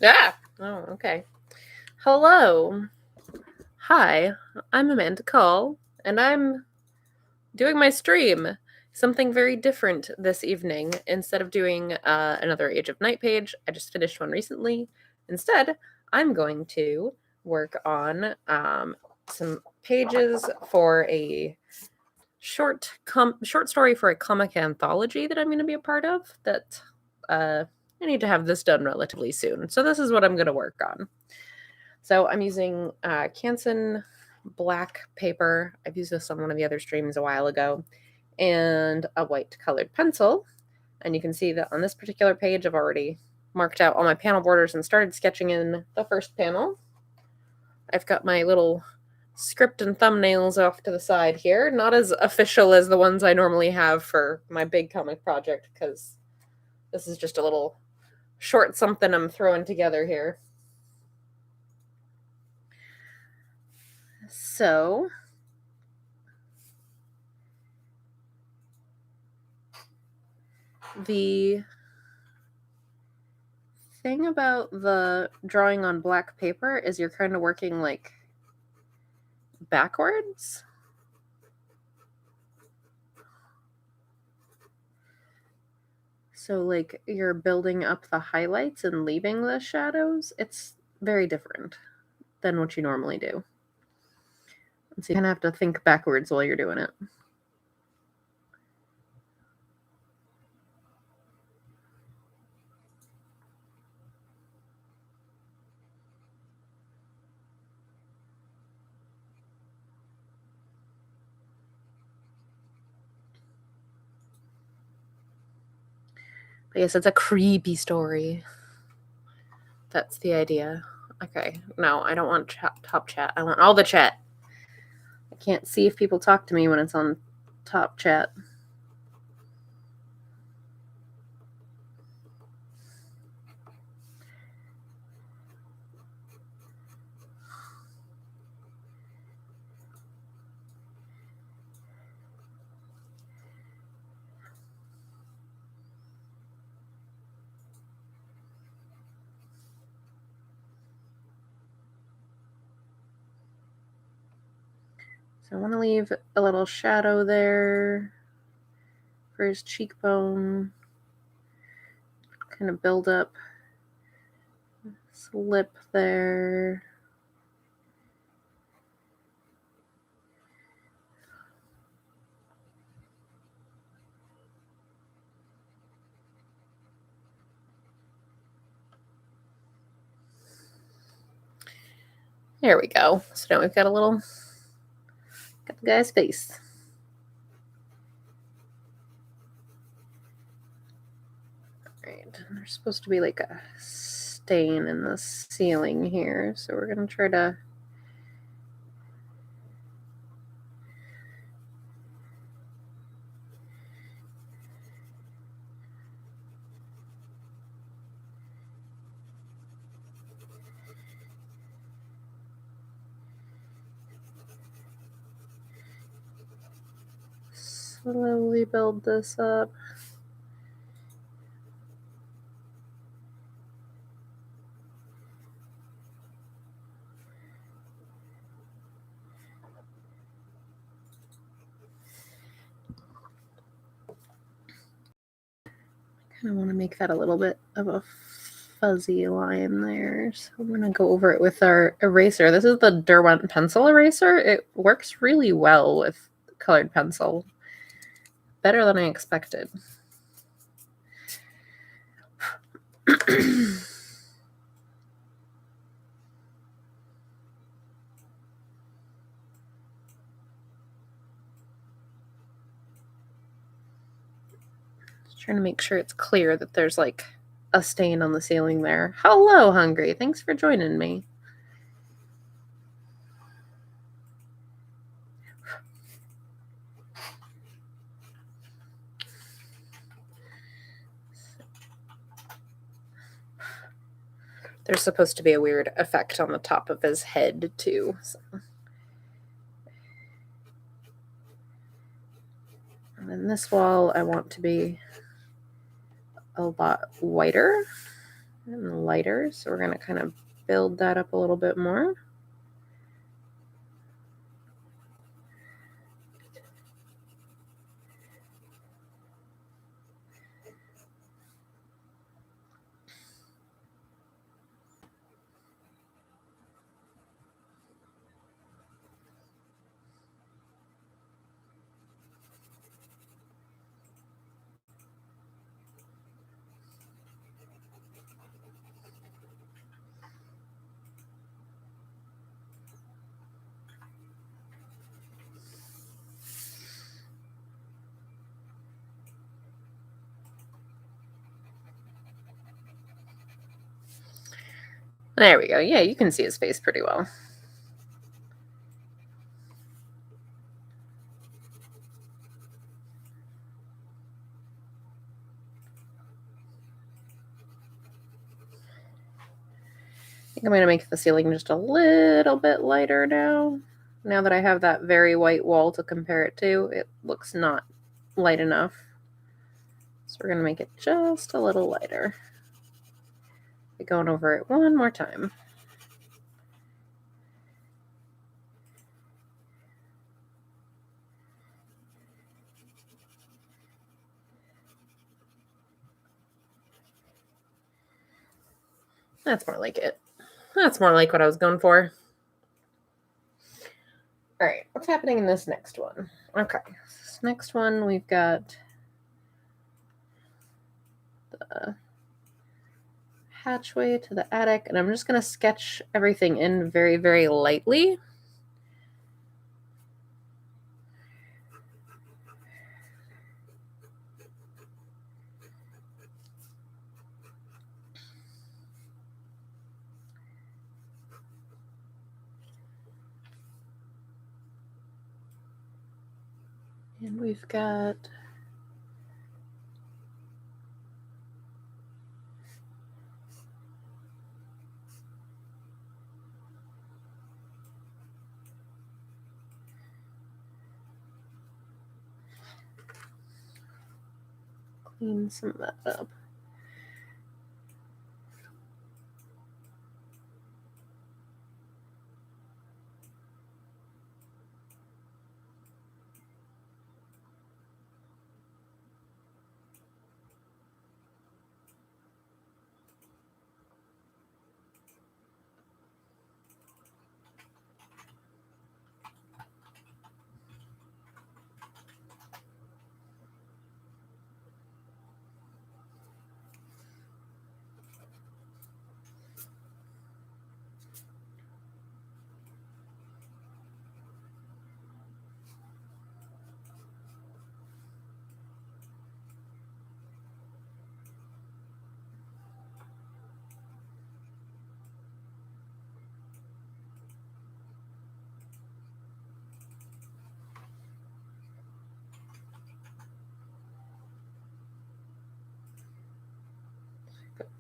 Ah! Oh, okay. Hello. Hi, I'm Amanda Call, and I'm doing my stream. Something very different this evening. Instead of doing another Age of Night page, I just finished one recently. Instead, I'm going to work on some pages for a short story for a comic anthology that I'm going to be a part of. That I need to have this done relatively soon. So this is what I'm going to work on. So I'm using Canson black paper. I've used this on one of the other streams a while ago, and a white colored pencil. And you can see that on this particular page, I've already marked out all my panel borders and started sketching in the first panel. I've got my little script and thumbnails off to the side here. Not as official as the ones I normally have for my big comic project, because this is just a little short something I'm throwing together here. So the thing about the drawing on black paper is you're kind of working like backwards. So like you're building up the highlights and leaving the shadows. It's very different than what you normally do. So you kind of have to think backwards while you're doing it. But yes, it's a creepy story. That's the idea. Okay, no, I don't want top chat. I want all the chat. I can't see if people talk to me when it's on top chat. So I want to leave a little shadow there for his cheekbone. Kind of build up his lip there. There we go. So now we've got got the guy's face. Right, there's supposed to be like a stain in the ceiling here, so we're gonna try to slowly build this up. I kind of want to make that a little bit of a fuzzy line there. So I'm going to go over it with our eraser. This is the Derwent pencil eraser. It works really well with colored pencil. Better than I expected. Trying to make sure it's clear that there's like a stain on the ceiling there. Hello, Hungry. Thanks for joining me. There's supposed to be a weird effect on the top of his head, too. So. And then this wall, I want to be a lot whiter. and lighter. So we're going to kind of build that up a little bit more. There we go. Yeah, you can see his face pretty well. I think I'm going to make the ceiling just a little bit lighter now. Now that I have that very white wall to compare it to, it looks not light enough. So we're going to make it just a little lighter. Going over it one more time. That's more like it. That's more like what I was going for. All right, what's happening in this next one? Okay, this next one we've got the hatchway to the attic, and I'm just going to sketch everything in very, very lightly. And we've got clean some of that up.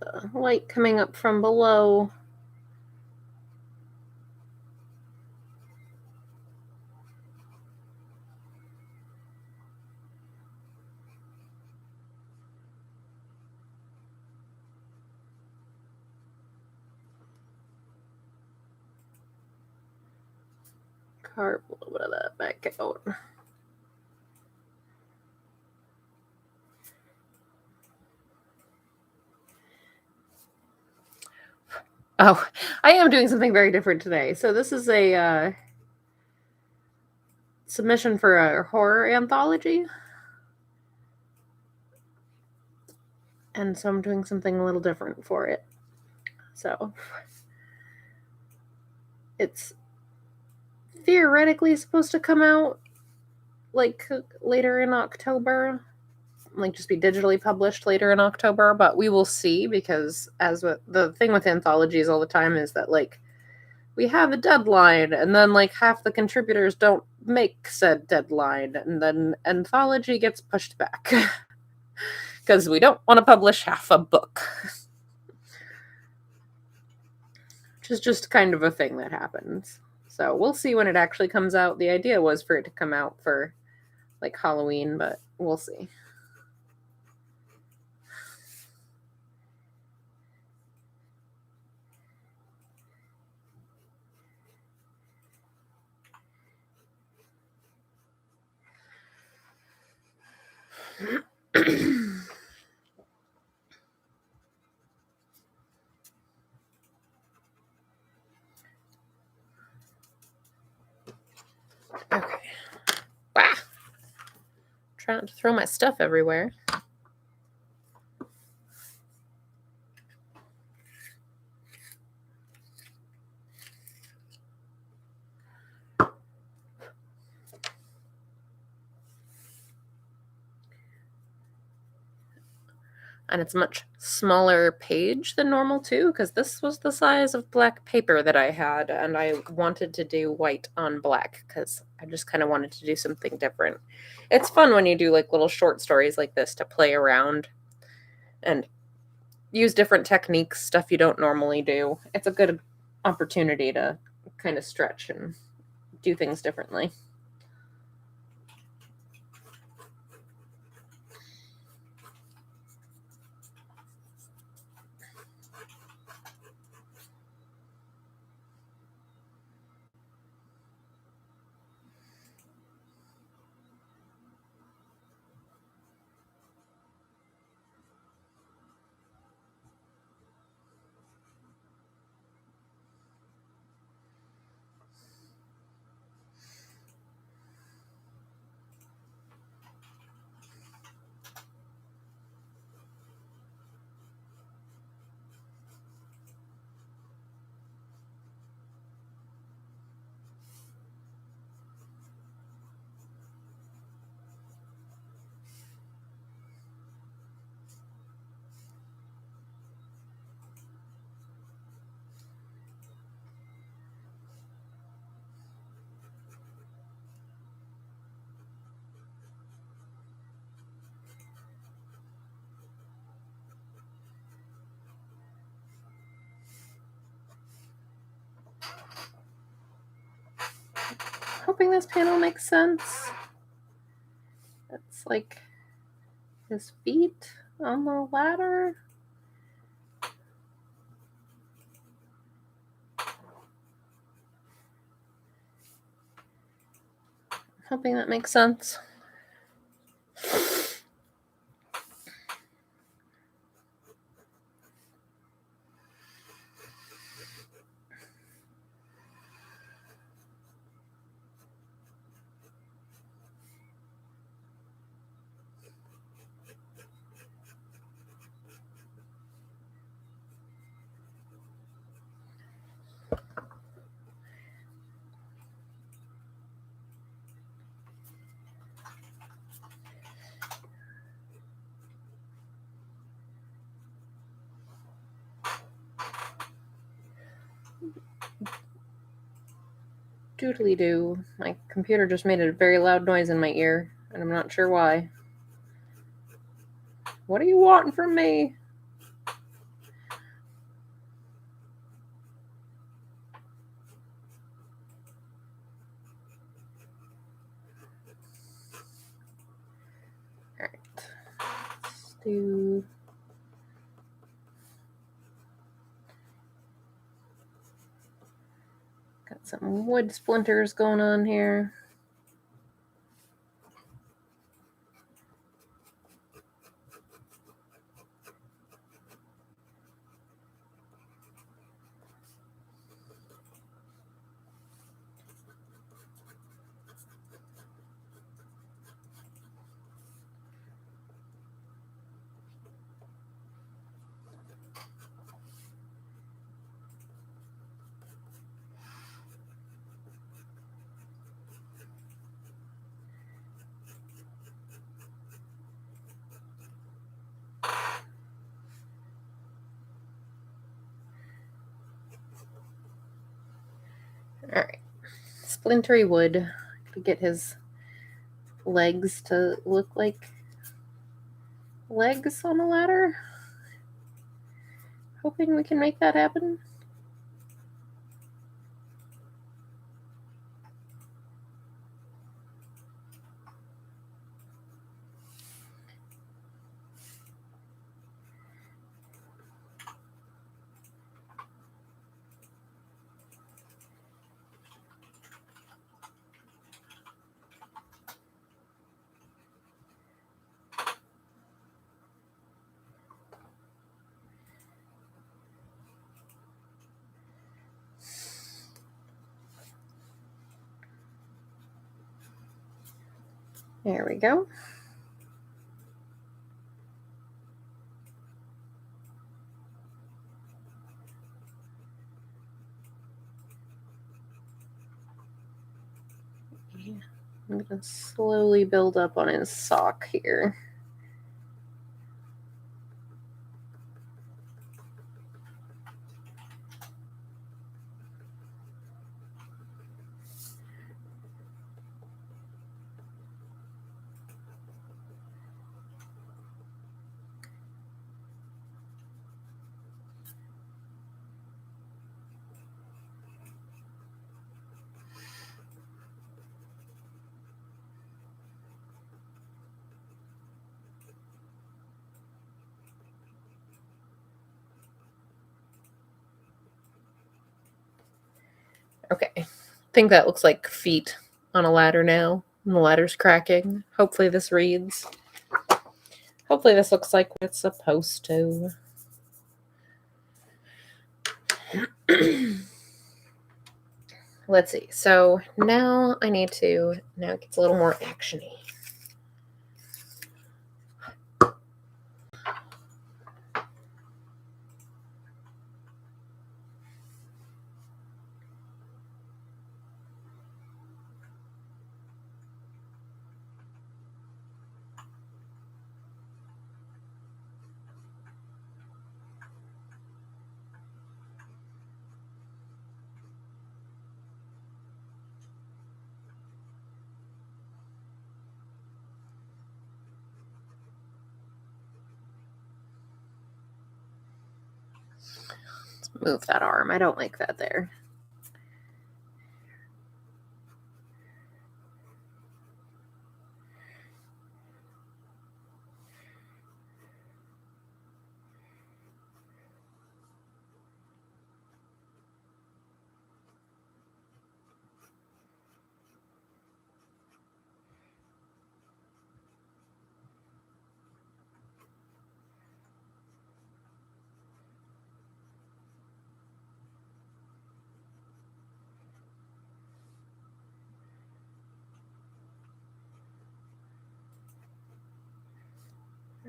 Got the light coming up from below. Carve a little bit of that back out. Oh, I am doing something very different today. So this is a submission for a horror anthology. And so I'm doing something a little different for it. So it's theoretically supposed to come out like later in October, like just be digitally published later in October, but we will see, because as with the thing with anthologies all the time is that like we have a deadline and then like half the contributors don't make said deadline and then anthology gets pushed back because we don't want to publish half a book. Which is just kind of a thing that happens. So we'll see when it actually comes out. The idea was for it to come out for like Halloween, but we'll see. Okay. Ah! Trying to throw my stuff everywhere. And it's a much smaller page than normal too, because this was the size of black paper that I had, and I wanted to do white on black because I just kind of wanted to do something different. It's fun when you do like little short stories like this to play around and use different techniques, stuff you don't normally do. It's a good opportunity to kind of stretch and do things differently. Hoping this panel makes sense. It's like his feet on the ladder. Hoping that makes sense. Doodly doo. My computer just made a very loud noise in my ear, and I'm not sure why. What are you wanting from me? Alright. Let's do. Got some wood splinters going on here. Alright. Splintery wood to get his legs to look like legs on a ladder. Hoping we can make that happen. There we go. I'm going to slowly build up on his sock here. Okay, I think that looks like feet on a ladder now, and the ladder's cracking. Hopefully this reads. Hopefully this looks like what it's supposed to. Let's see. So now I need to, now it gets a little more actiony. Let's move that arm. I don't like that there.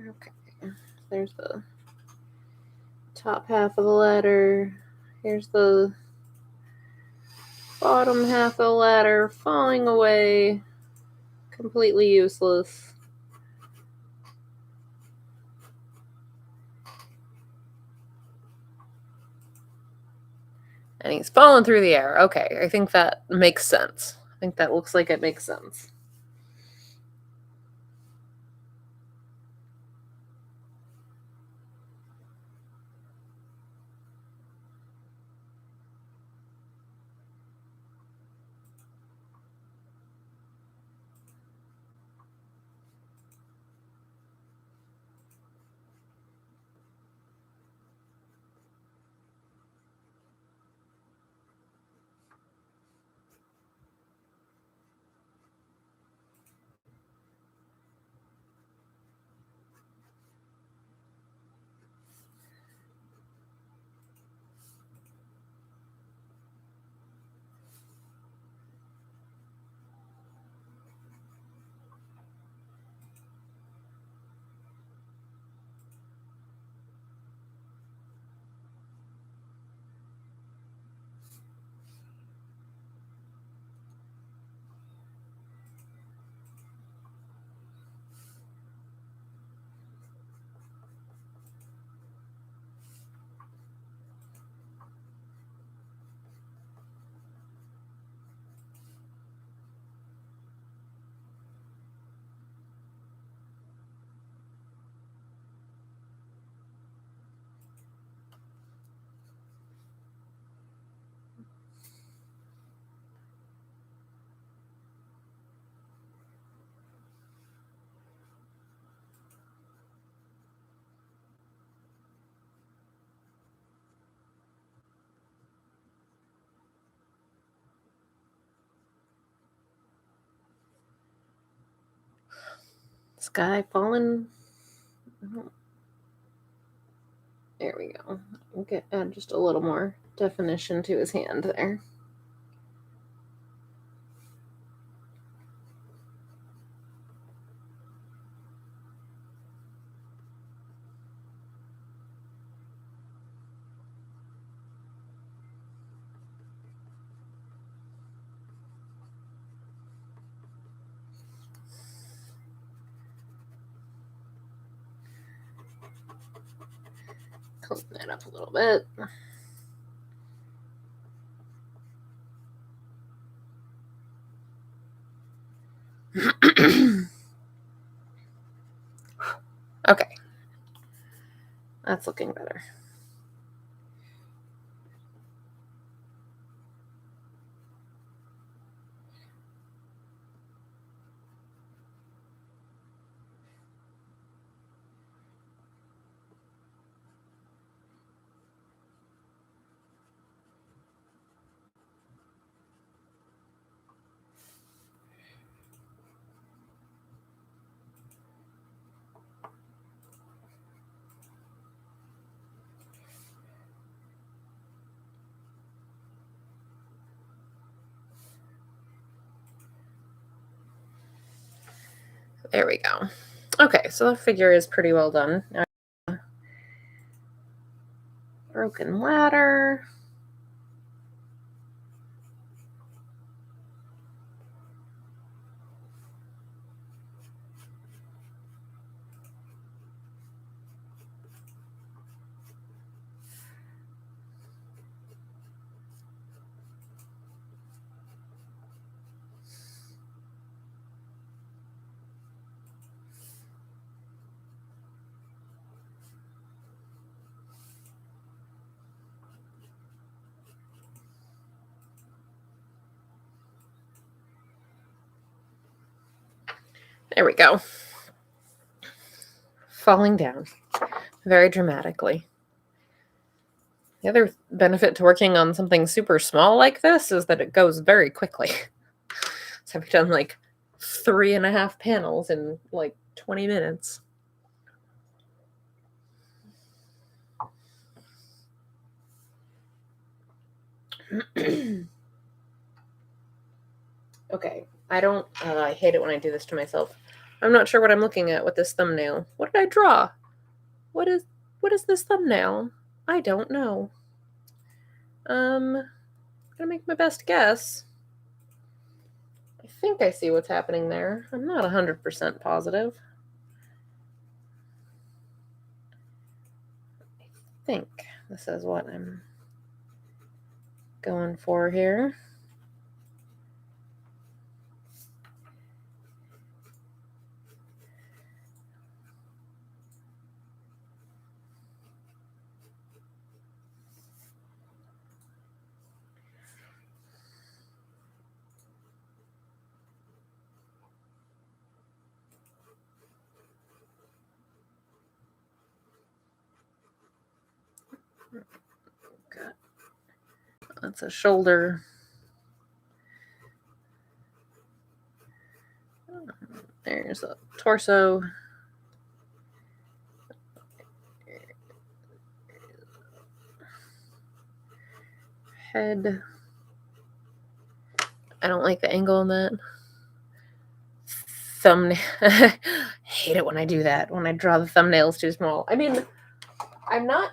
Okay, there's the top half of the ladder. Here's the bottom half of the ladder falling away. Completely useless. And he's falling through the air. Okay, I think that makes sense. I think that looks like it makes sense. This guy falling. There we go. Okay, add just a little more definition to his hand there. Clean that up a little bit. Okay. That's looking better. There we go. Okay, so the figure is pretty well done. Now, broken ladder. There we go. Falling down very dramatically. The other benefit to working on something super small like this is that it goes very quickly. So I've done like 3.5 panels in like 20 minutes. Okay, I hate it when I do this to myself. I'm not sure what I'm looking at with this thumbnail. What did I draw? What is this thumbnail? I don't know. I'm gonna make my best guess. I think I see what's happening there. I'm not 100% positive. I think this is what I'm going for here. That's a shoulder. There's a torso. Head. I don't like the angle on that. Thumbnail. I hate it when I do that, when I draw the thumbnails too small. I mean, I'm not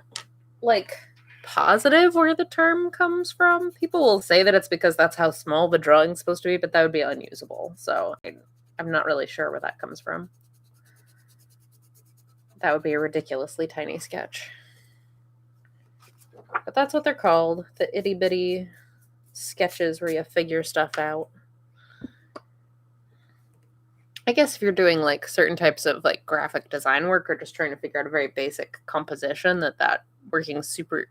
like positive where the term comes from. People will say that it's because that's how small the drawing's supposed to be, but that would be unusable. So I'm not really sure where that comes from. That would be a ridiculously tiny sketch. But that's what they're called, the itty bitty sketches where you figure stuff out. I guess if you're doing like certain types of like graphic design work or just trying to figure out a very basic composition, that working super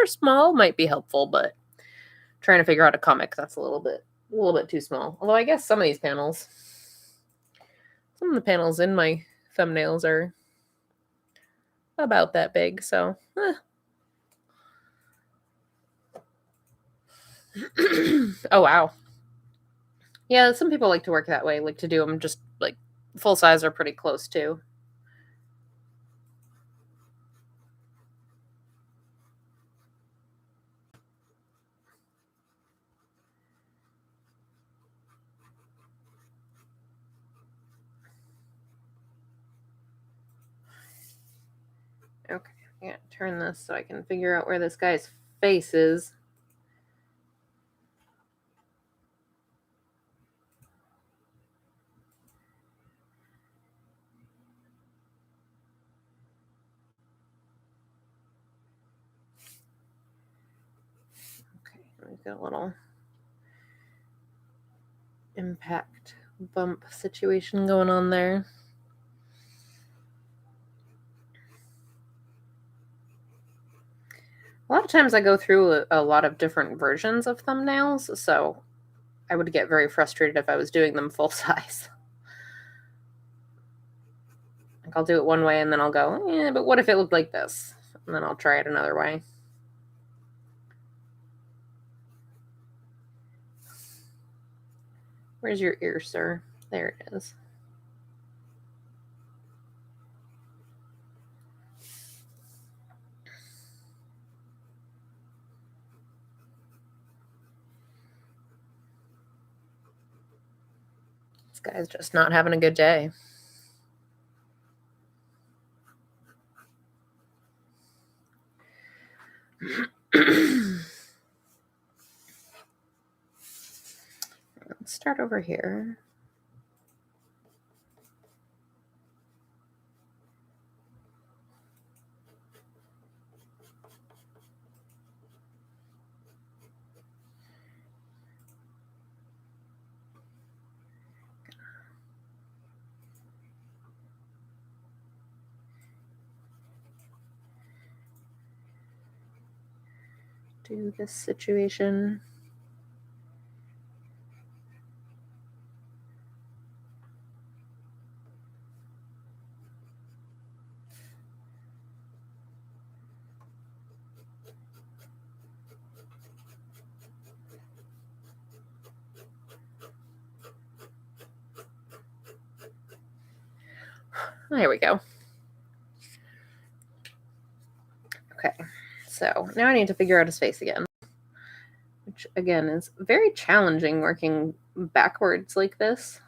small might be helpful, but trying to figure out a comic, that's a little bit too small. Although I guess some of the panels in my thumbnails are about that big, so oh wow. Yeah, some people like to work that way, like to do them just like full size or pretty close to. Okay, I gotta turn this so I can figure out where this guy's face is. Got a little impact bump situation going on there. A lot of times I go through a lot of different versions of thumbnails, so I would get very frustrated if I was doing them full size. Like I'll do it one way and then I'll go, but what if it looked like this? And then I'll try it another way. Where's your ear, sir? There it is. This guy's just not having a good day. Let's start over here. Do this situation. There we go. Okay, so now I need to figure out his face again, which again is very challenging working backwards like this.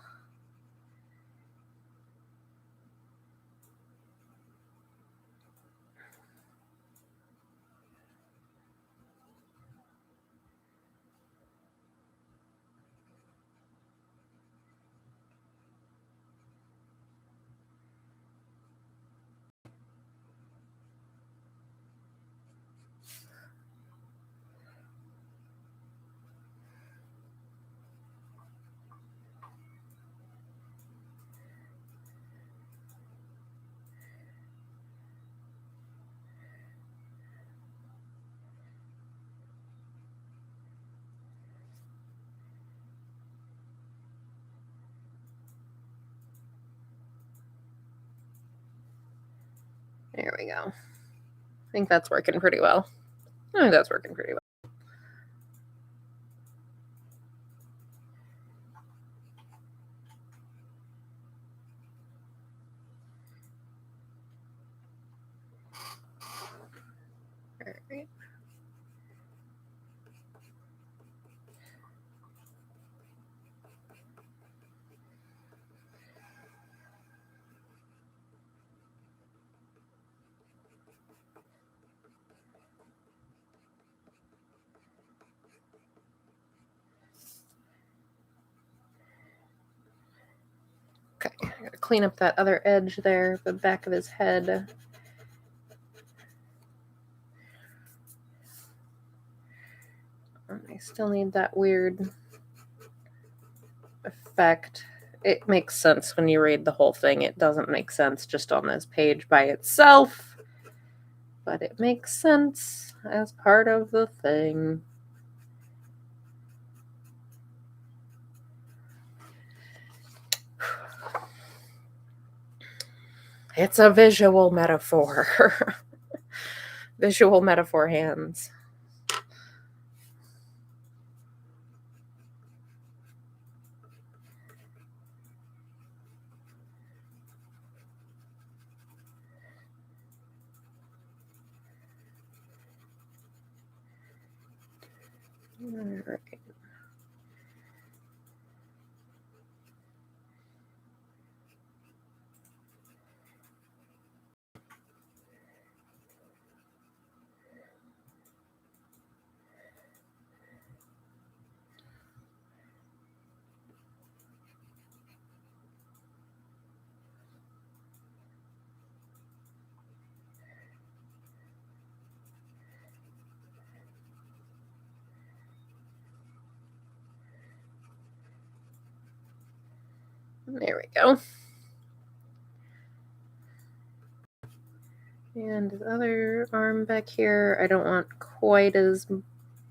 There we go. I think that's working pretty well. I think that's working pretty well. All right. Okay, I gotta clean up that other edge there, the back of his head. I still need that weird effect. It makes sense when you read the whole thing. It doesn't make sense just on this page by itself, but it makes sense as part of the thing. It's a visual metaphor. Visual metaphor hands. All right. There we go. And the other arm back here, I don't want quite as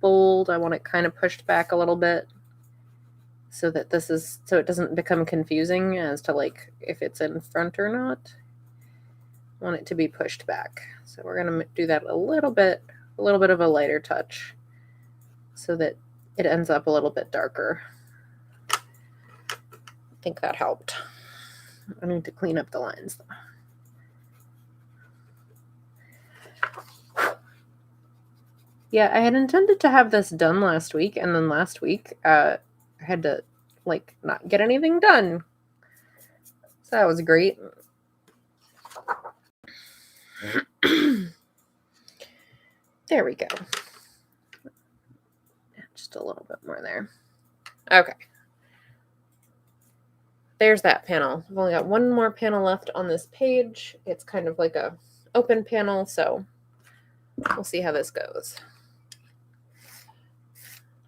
bold. I want it kind of pushed back a little bit so that so it doesn't become confusing as to like if it's in front or not. I want it to be pushed back. So we're going to do that a little bit of a lighter touch so that it ends up a little bit darker. I think that helped. I need to clean up the lines though. Yeah, I had intended to have this done last week, and then last week I had to like not get anything done. So that was great. There we go. Just a little bit more there. Okay. There's that panel. I've only got one more panel left on this page. It's kind of like a open panel, so we'll see how this goes.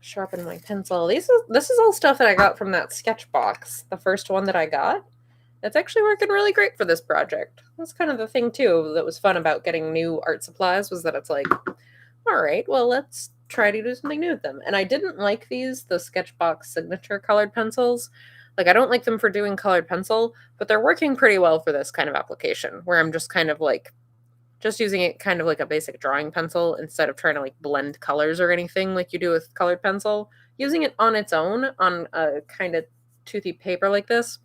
Sharpen my pencil. This is all stuff that I got from that sketch box, the first one that I got. It's actually working really great for this project. That's kind of the thing too that was fun about getting new art supplies, was that it's like, all right, well, let's try to do something new with them. And I didn't like the Sketchbox signature colored pencils. Like, I don't like them for doing colored pencil, but they're working pretty well for this kind of application where I'm just kind of like just using it kind of like a basic drawing pencil instead of trying to like blend colors or anything like you do with colored pencil. Using it on its own on a kind of toothy paper like this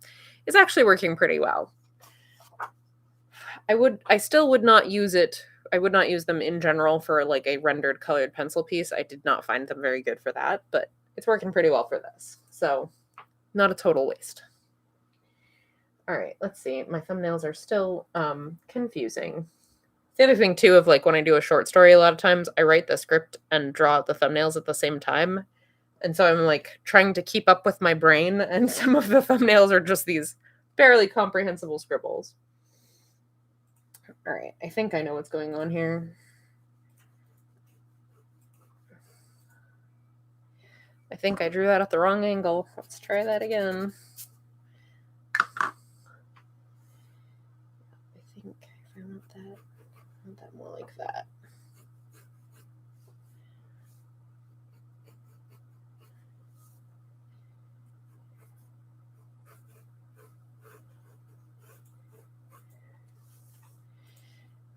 is actually working pretty well. I still would not use it. I would not use them in general for like a rendered colored pencil piece. I did not find them very good for that, but it's working pretty well for this. So not a total waste. All right, let's see. My thumbnails are still confusing. The other thing too of like when I do a short story, a lot of times I write the script and draw the thumbnails at the same time. And so I'm like trying to keep up with my brain, and some of the thumbnails are just these barely comprehensible scribbles. All right, I think I know what's going on here. I think I drew that at the wrong angle. Let's try that again. I think I want that more like that.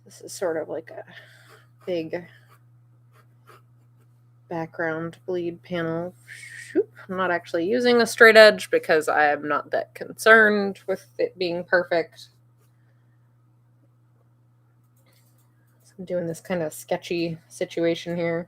This is sort of like a big background bleed panel. I'm not actually using a straight edge because I am not that concerned with it being perfect. So I'm doing this kind of sketchy situation here.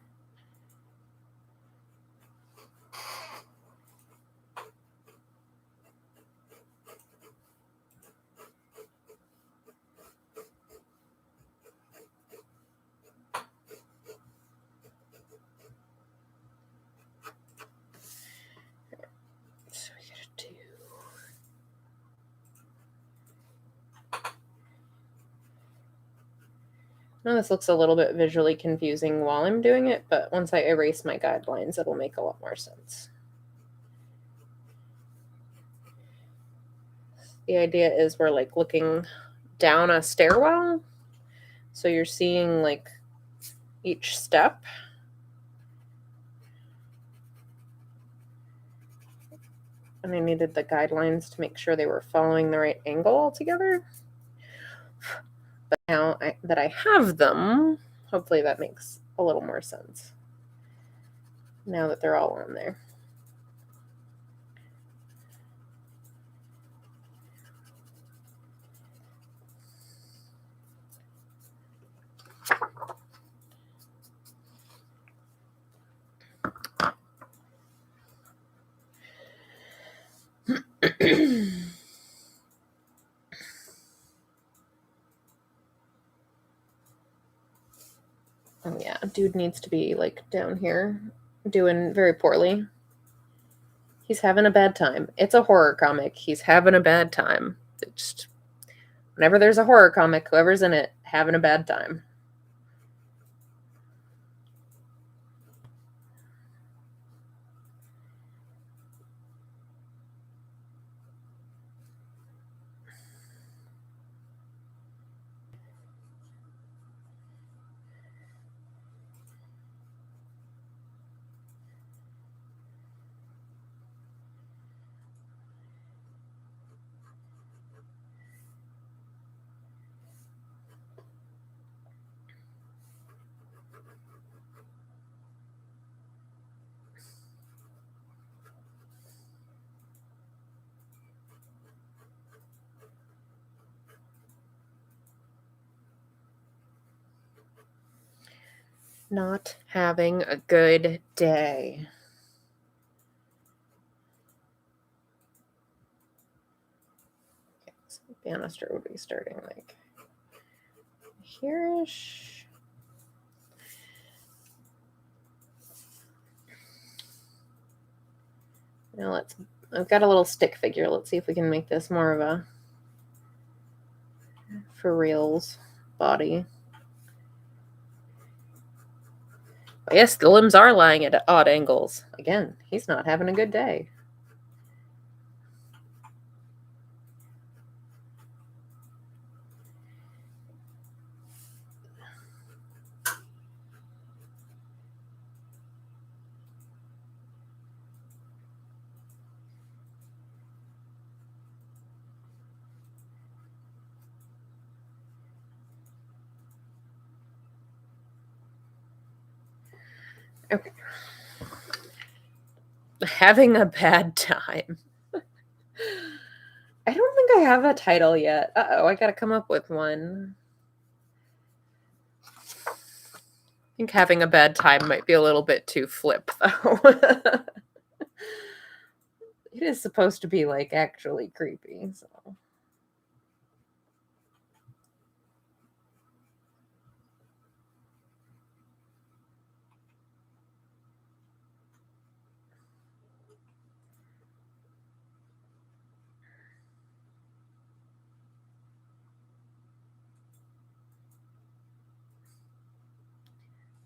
Now this looks a little bit visually confusing while I'm doing it, but once I erase my guidelines, it'll make a lot more sense. The idea is we're like looking down a stairwell, so you're seeing like each step. And I needed the guidelines to make sure they were following the right angle altogether. But now that I have them, hopefully that makes a little more sense now that they're all on there. Oh yeah, dude needs to be like down here doing very poorly. He's having a bad time. It's a horror comic. He's having a bad time. Just whenever there's a horror comic, whoever's in it having a bad time. Not having a good day. Okay, so Bannister would be starting like here-ish. Now I've got a little stick figure. Let's see if we can make this more of a for reals body. But yes, the limbs are lying at odd angles. Again, he's not having a good day. Okay. Having a bad time. I don't think I have a title yet. Uh-oh, I gotta come up with one. I think having a bad time might be a little bit too flip, though. It is supposed to be, like, actually creepy, so...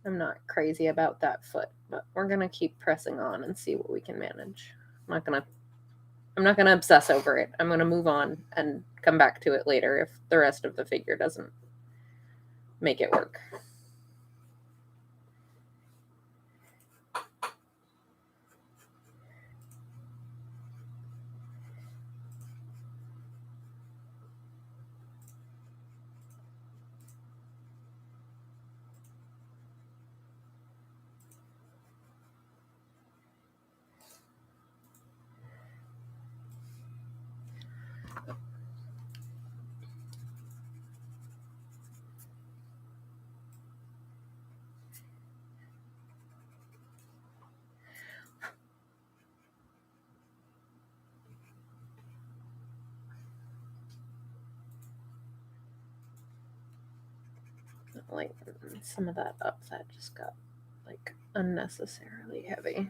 I'm not crazy about that foot, but we're gonna keep pressing on and see what we can manage. I'm not gonna obsess over it. I'm gonna move on and come back to it later if the rest of the figure doesn't make it work. Like some of that up that just got like unnecessarily heavy.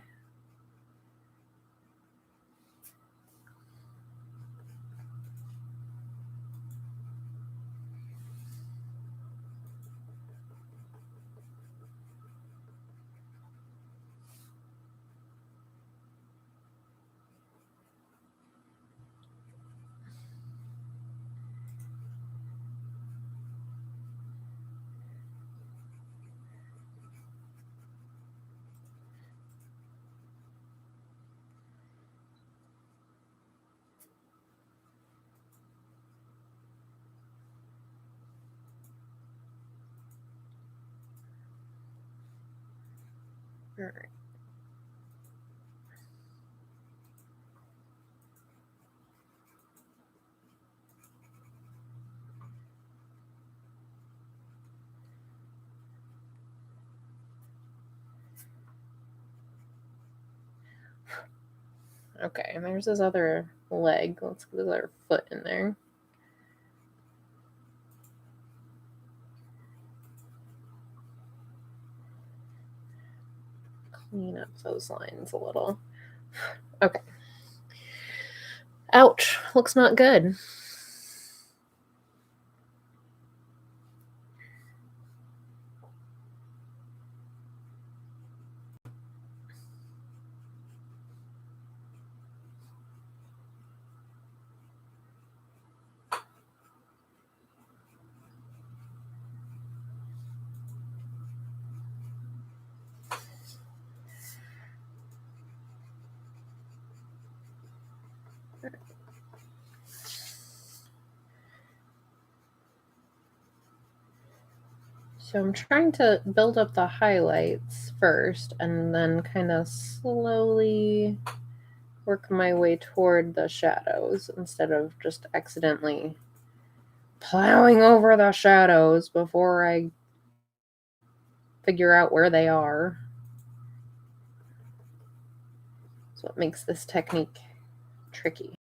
All right. Okay, and there's this other leg. Let's get this other foot in there. Clean up those lines a little. Okay. Ouch. Looks not good. So I'm trying to build up the highlights first and then kind of slowly work my way toward the shadows instead of just accidentally plowing over the shadows before I figure out where they are. That's what makes this technique tricky.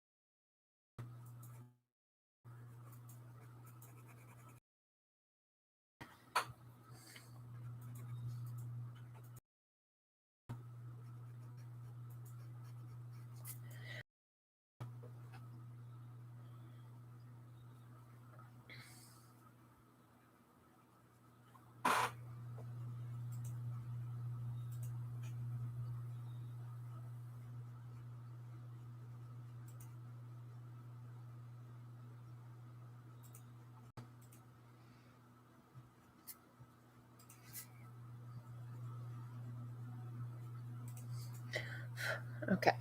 Okay.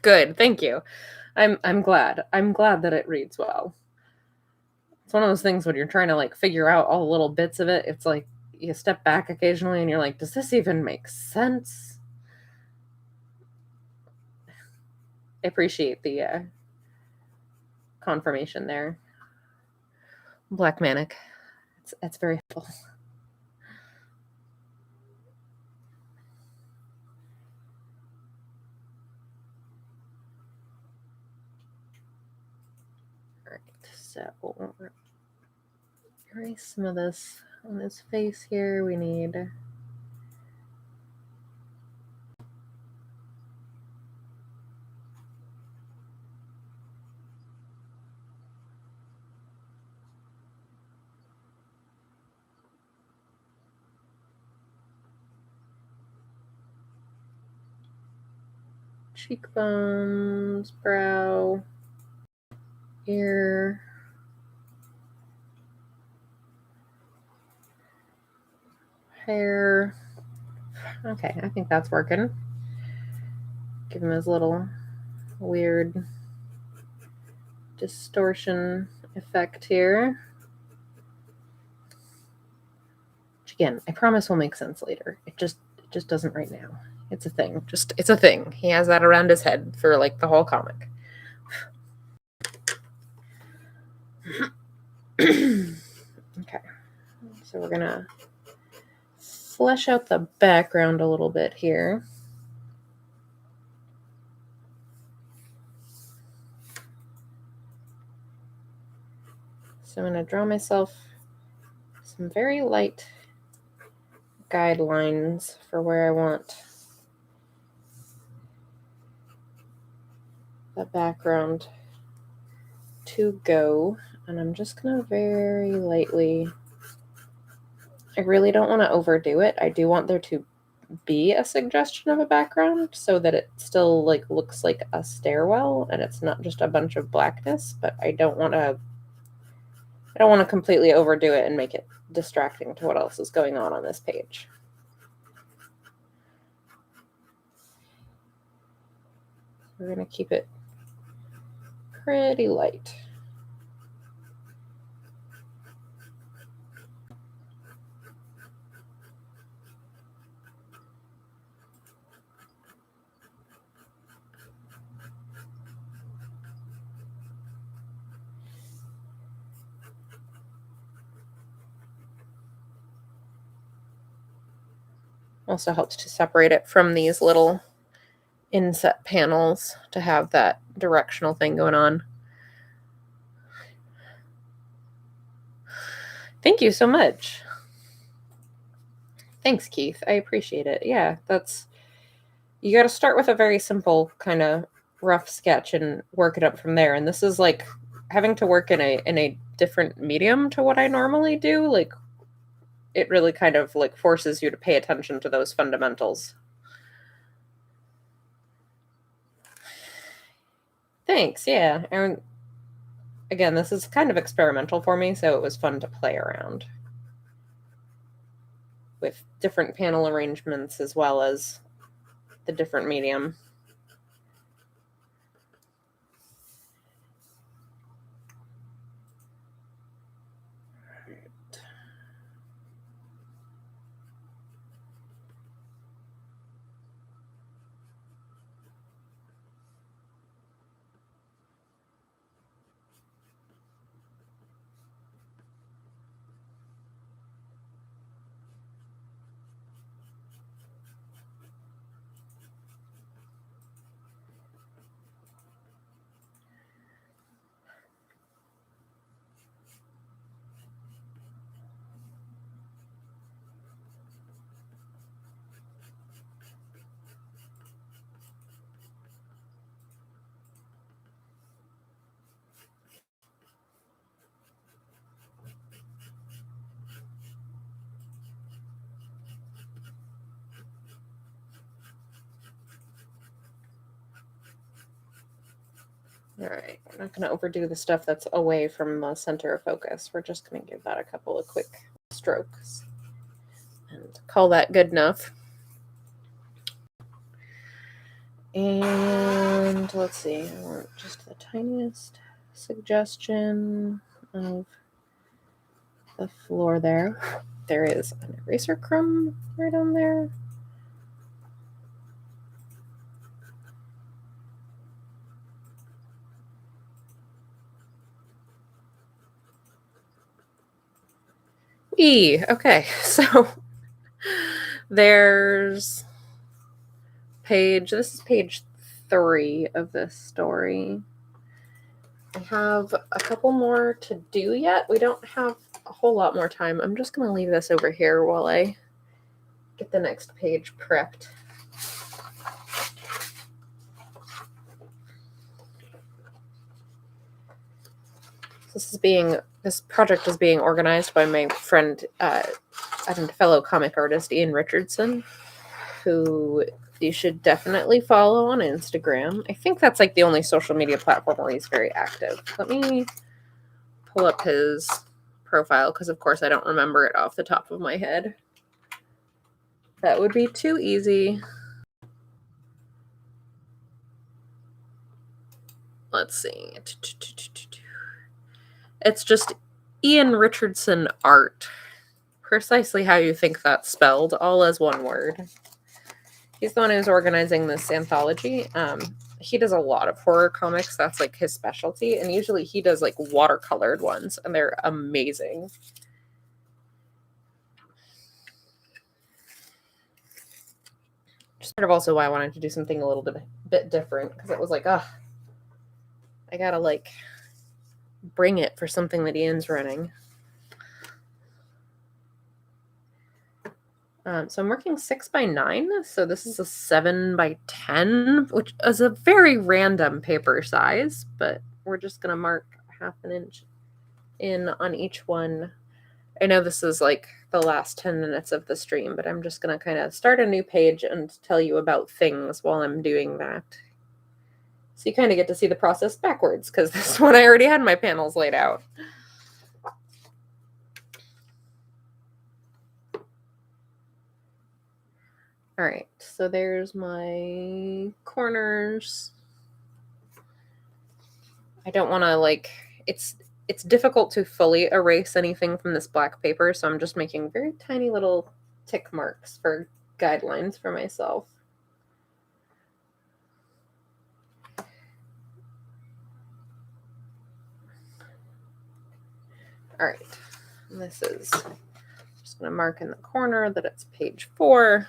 Good, thank you. I'm glad. I'm glad that it reads well. It's one of those things when you're trying to like figure out all the little bits of it, it's like you step back occasionally and you're like, does this even make sense? I appreciate the confirmation there. Black Manic. It's very helpful. Alright, so erase some of this on his face here. We need cheekbones, brow, ear, hair. Okay, I think that's working. Give him his little weird distortion effect here. Which again, I promise will make sense later. It just doesn't right now. It's a thing. It's a thing. He has that around his head for like the whole comic. Okay. So we're gonna flesh out the background a little bit here. So I'm going to draw myself some very light guidelines for where I want the background to go. And I'm just going to very lightly, I really don't want to overdo it. I do want there to be a suggestion of a background so that it still like looks like a stairwell and it's not just a bunch of blackness, but I don't want to completely overdo it and make it distracting to what else is going on this page. We're going to keep it pretty light. Also helps to separate it from these little inset panels to have that directional thing going on. Thank you so much. Thanks, Keith. I appreciate it. Yeah, you got to start with a very simple kind of rough sketch and work it up from there. And this is like having to work in a different medium to what I normally do. Like it really kind of like forces you to pay attention to those fundamentals. Thanks. Yeah. And again, this is kind of experimental for me, so it was fun to play around with different panel arrangements as well as the different medium. All right, we're not going to overdo the stuff that's away from the center of focus. We're just going to give that a couple of quick strokes and call that good enough. And let's see, I want just the tiniest suggestion of the floor there. There is an eraser crumb right on there. Okay, so there's this is page 3 of this story. I have a couple more to do yet. We don't have a whole lot more time. I'm just going to leave this over here while I get the next page prepped. This project is being organized by my friend and fellow comic artist Ian Richardson, who you should definitely follow on Instagram. I think that's like the only social media platform where he's very active. Let me pull up his profile because, of course, I don't remember it off the top of my head. That would be too easy. Let's see. It's just Ian Richardson Art. Precisely how you think that's spelled, all as one word. He's the one who's organizing this anthology. He does a lot of horror comics. That's like his specialty. And usually he does like watercolored ones, and they're amazing. Just sort of also why I wanted to do something a little bit different, because it was like, I gotta like bring it for something that Ian's running. So I'm working 6x9, so this is a 7x10, which is a very random paper size, but we're just gonna mark 1/2 inch in on each one. I know this is like the last 10 minutes of the stream, but I'm just gonna kind of start a new page and tell you about things while I'm doing that. So you kind of get to see the process backwards, because this one I already had my panels laid out. All right, so there's my corners. I don't want to like, it's difficult to fully erase anything from this black paper, so I'm just making very tiny little tick marks for guidelines for myself. All right, this is just going to mark in the corner that it's page 4.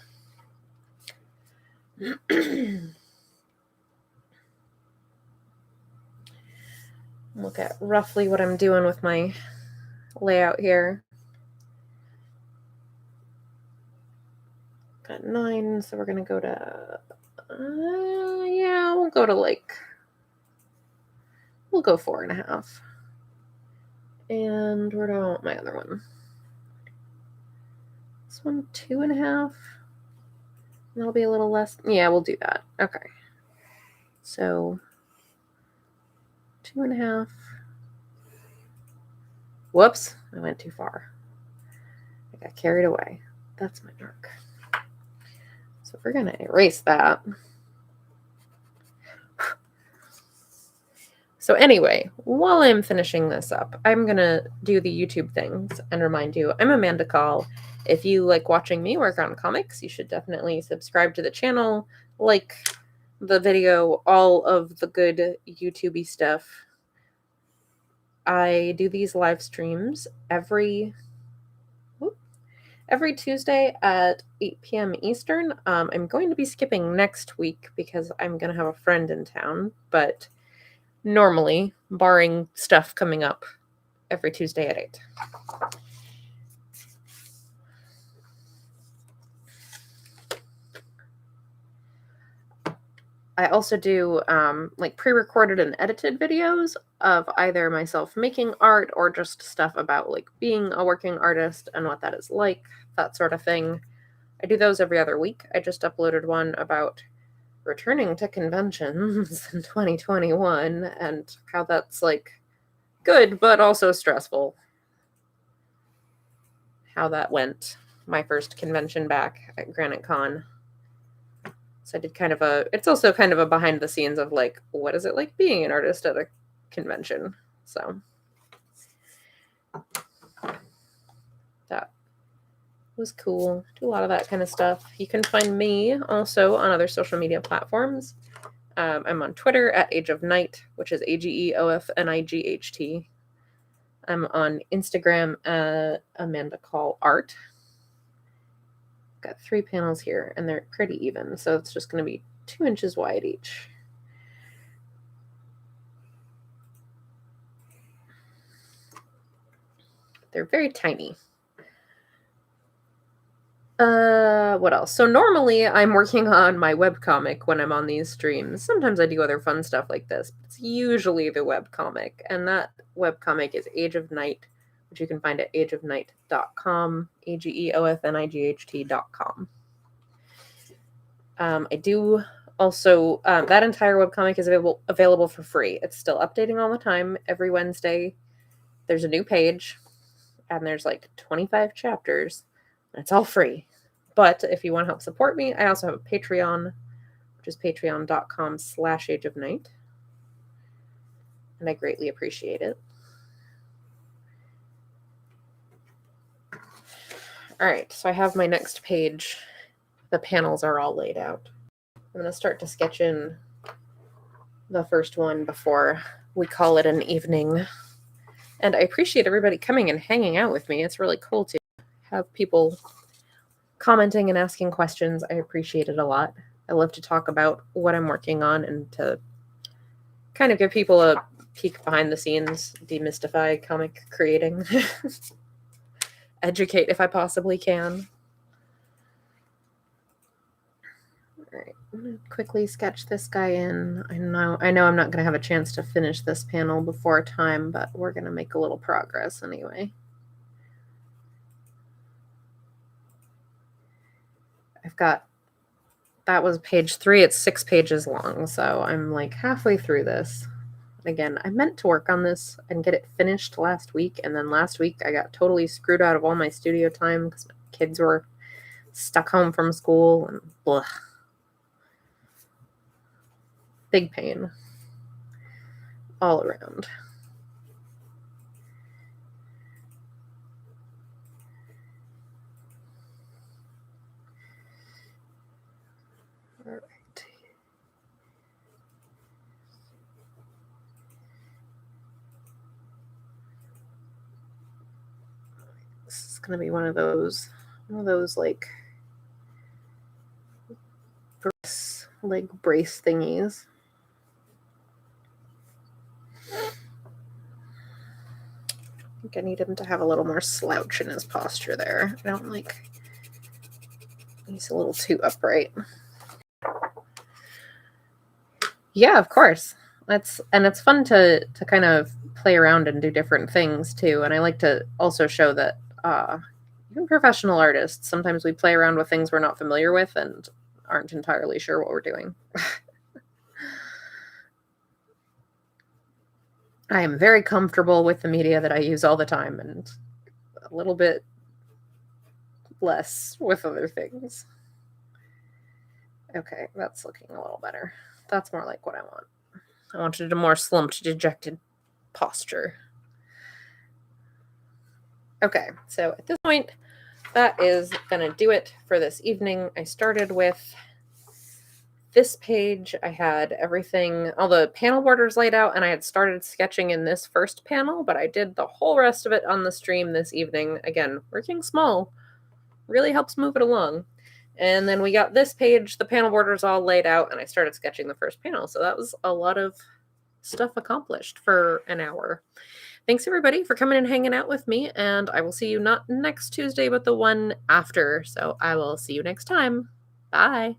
Look at roughly what I'm doing with my layout here. Got 9, so we're going to go to, we'll go to we'll go 4.5. And where do I want my other one? This one, 2.5. That'll be a little less. Yeah, we'll do that. Okay. So 2.5. Whoops, I went too far. I got carried away. That's my mark. So we're going to erase that. So anyway, while I'm finishing this up, I'm going to do the YouTube things and remind you, I'm Amanda Call. If you like watching me work on comics, you should definitely subscribe to the channel, like the video, all of the good YouTube-y stuff. I do these live streams every Tuesday at 8 p.m. Eastern. I'm going to be skipping next week because I'm going to have a friend in town, but normally, barring stuff coming up, every Tuesday at 8. I also do like pre-recorded and edited videos of either myself making art or just stuff about like being a working artist and what that is like, that sort of thing. I do those every other week. I just uploaded one about returning to conventions in 2021 and how that's like good, but also stressful. How that went. My first convention back at Granite Con. So I did it's also kind of a behind the scenes of like, what is it like being an artist at a convention? So that was cool. Do a lot of that kind of stuff. You can find me also on other social media platforms. I'm on Twitter at Age of Night, which is AGEOFNIGHT. I'm on Instagram at Amanda Call Art. Got 3 panels here, and they're pretty even, so it's just going to be 2 inches wide each. They're very tiny. What else? So normally I'm working on my webcomic when I'm on these streams. Sometimes I do other fun stuff like this, but it's usually the webcomic, and that webcomic is Age of Night, which you can find at ageofnight.com, AGEOFNIGHT.com. I do also, that entire webcomic is available for free. It's still updating all the time. Every Wednesday, there's a new page, and there's like 25 chapters, and it's all free. But if you want to help support me, I also have a Patreon, which is patreon.com/ageofnight. And I greatly appreciate it. All right, so I have my next page. The panels are all laid out. I'm going to start to sketch in the first one before we call it an evening. And I appreciate everybody coming and hanging out with me. It's really cool to have people commenting and asking questions. I appreciate it a lot. I love to talk about what I'm working on and to kind of give people a peek behind the scenes, demystify comic creating, educate if I possibly can. All right, I'm going to quickly sketch this guy in. I know I'm not going to have a chance to finish this panel before time, but we're going to make a little progress anyway. That was page 3. It's 6 pages long, so I'm like halfway through this. Again, I meant to work on this and get it finished last week, and then last week I got totally screwed out of all my studio time because my kids were stuck home from school, and blah. Big pain all around. All right. This is going to be one of those like leg brace thingies. I think I need him to have a little more slouch in his posture there. I don't like, he's a little too upright. Yeah, of course. It's fun to kind of play around and do different things too. And I like to also show that even professional artists, sometimes we play around with things we're not familiar with and aren't entirely sure what we're doing. I am very comfortable with the media that I use all the time and a little bit less with other things. Okay, that's looking a little better. That's more like what I want. I wanted a more slumped, dejected posture. Okay, so at this point, that is going to do it for this evening. I started with this page. I had everything, all the panel borders laid out, and I had started sketching in this first panel, but I did the whole rest of it on the stream this evening. Again, working small really helps move it along. And then we got this page, the panel borders all laid out, and I started sketching the first panel. So that was a lot of stuff accomplished for an hour. Thanks everybody for coming and hanging out with me, and I will see you not next Tuesday, but the one after. So I will see you next time. Bye.